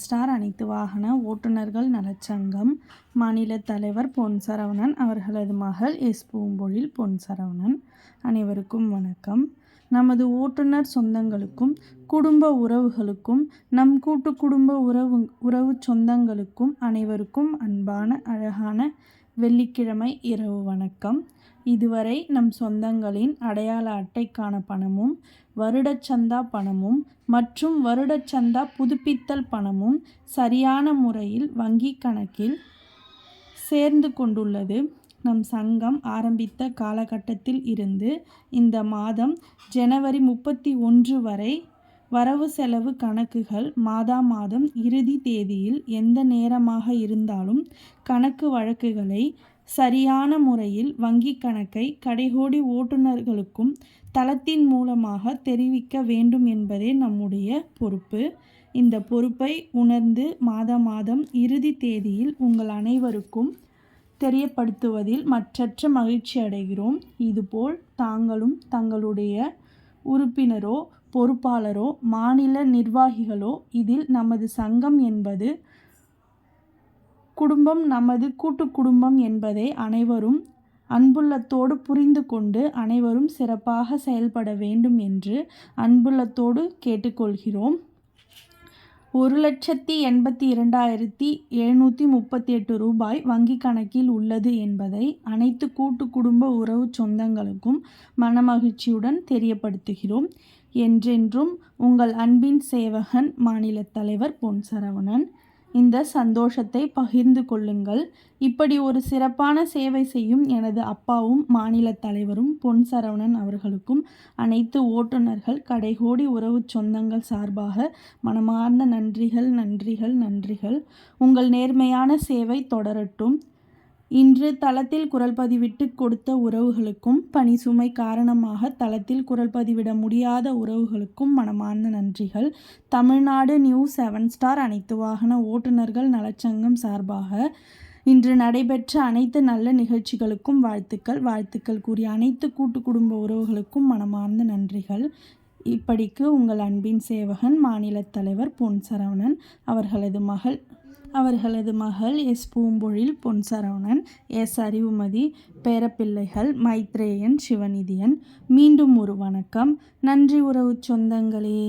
Star அனைத்து வாகன ஓட்டுநர்கள் நலச்சங்கம் மாநில தலைவர் பொன் சரவணன், அவர்களது மகள் எஸ். பூம்பொழில் பொன் சரவணன். அனைவருக்கும் வணக்கம். நமது ஓட்டுநர் சொந்தங்களுக்கும் குடும்ப உறவுகளுக்கும் நம் கூட்டு குடும்ப உறவு சொந்தங்களுக்கும் அனைவருக்கும் அன்பான அழகான வெள்ளிக்கிழமை இரவு வணக்கம். இதுவரை நம் சொந்தங்களின் அடையாள அட்டைக்கான பணமும், வருடச்சந்தா பணமும் மற்றும் வருடச்சந்தா புதுப்பித்தல் பணமும் சரியான முறையில் வங்கி கணக்கில் சேர்ந்து கொண்டுள்ளது. நம் சங்கம் ஆரம்பித்த காலகட்டத்தில் இருந்து இந்த மாதம் ஜனவரி 31 வரை வரவு செலவு கணக்குகள் மாதம் இறுதி தேதியில் எந்த நேரமாக இருந்தாலும் கணக்கு வழக்குகளை சரியான முறையில் வங்கி கணக்கை கடைகோடி ஓட்டுநர்களுக்கும் தளத்தின் மூலமாக தெரிவிக்க வேண்டும் என்பதே நம்முடைய பொறுப்பு. இந்த பொறுப்பை உணர்ந்து மாதம் இறுதி தேதியில் உங்கள் அனைவருக்கும் தெரியப்படுத்துவதில் மற்றற்ற மகிழ்ச்சி அடைகிறோம். இதுபோல் தாங்களும் தங்களுடைய உறுப்பினரோ பொறுப்பாளரோ மாநில நிர்வாகிகளோ இதில் நமது சங்கம் என்பது குடும்பம், நமது கூட்டு குடும்பம் என்பதை அனைவரும் அன்புள்ளத்தோடு புரிந்து கொண்டு அனைவரும் சிறப்பாக செயல்பட வேண்டும் என்று அன்புள்ளத்தோடு கேட்டுக்கொள்கிறோம். 1,82,738 ரூபாய் வங்கி கணக்கில் உள்ளது என்பதை அனைத்து கூட்டு குடும்ப உறவு சொந்தங்களுக்கும் மனமகிழ்ச்சியுடன் தெரியப்படுத்துகிறோம். என்றென்றும் உங்கள் அன்பின் சேவகன் மாநில தலைவர் பொன் சரவணன். இந்த சந்தோஷத்தை பகிர்ந்து கொள்ளுங்கள். இப்படி ஒரு சிறப்பான சேவை செய்யும் எனது அப்பாவும் மாநில தலைவரும் பொன் சரவணன் அவர்களுக்கும் அனைத்து ஓட்டுநர்கள் கடைகோடி உறவு சொந்தங்கள் சார்பாக மனமார்ந்த நன்றிகள். உங்கள் நேர்மையான சேவை தொடரட்டும். இன்று தளத்தில் குரல் பதிவிட்டு கொடுத்த உறவுகளுக்கும், பணி சுமை காரணமாக தளத்தில் குரல் பதிவிட முடியாத உறவுகளுக்கும் மனமார்ந்த நன்றிகள். தமிழ்நாடு நியூஸ் 7 ஸ்டார் அனைத்து வாகன ஓட்டுநர்கள் நலச்சங்கம் சார்பாக இன்று நடைபெற்ற அனைத்து நல்ல நிகழ்ச்சிகளுக்கும் வாழ்த்துக்கள் கூறிய அனைத்து கூட்டு குடும்ப உறவுகளுக்கும் மனமார்ந்த நன்றிகள். இப்படிக்கு உங்கள் அன்பின் சேவகன் மாநில தலைவர் பொன் சரவணன், அவர்களது மகள் எஸ். பூம்பொழில் பொன் சரவணன், எஸ். அறிவுமதி, பேரப்பிள்ளைகள் மைத்ரேயன், சிவநிதியன். மீண்டும் ஒரு வணக்கம். நன்றி உறவு சொந்தங்களே.